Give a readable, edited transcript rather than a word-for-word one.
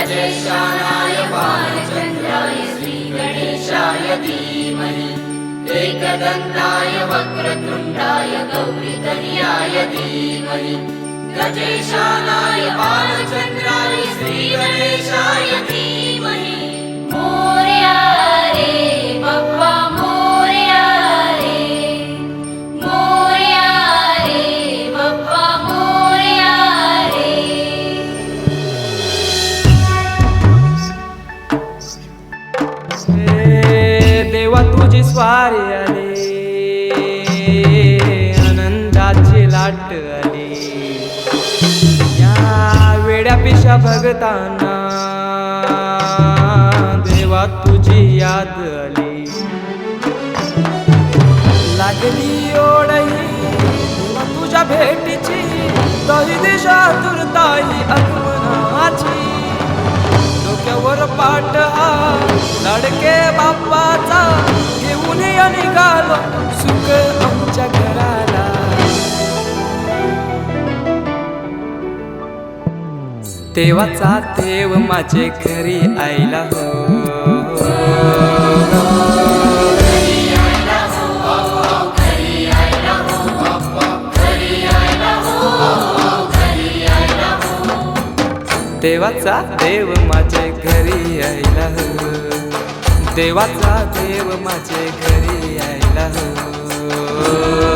गजेशानाय बालचन्द्राय श्रीगणेशाय धीमहि एकदन्ताय वक्रतुण्डाय गौरीतनयाय धीमहि गजेशानाय बालचन्द्राय श्रीगणेशाय धीमहि मोरया रे बप्पा मोरया रे बप्पा मोरया रे। देवा तुझी स्वारी आली आनंदाची लाट आली या वेड्या पिशा भगतांना देवा तुझी याद आली लागली ओढही देवा तुझ्या भेटीची तरी दिशा दुर्ताई आगमनाची डोक्यावर पाट हा लाडके बाप्पाचा घेऊन या निघालो सुख आमच्या घराला देवाचा देव माझे घरी आयला हो देवाचा देव माझे घरी आयला हो देवाचा देव माझे घरी आयला हो।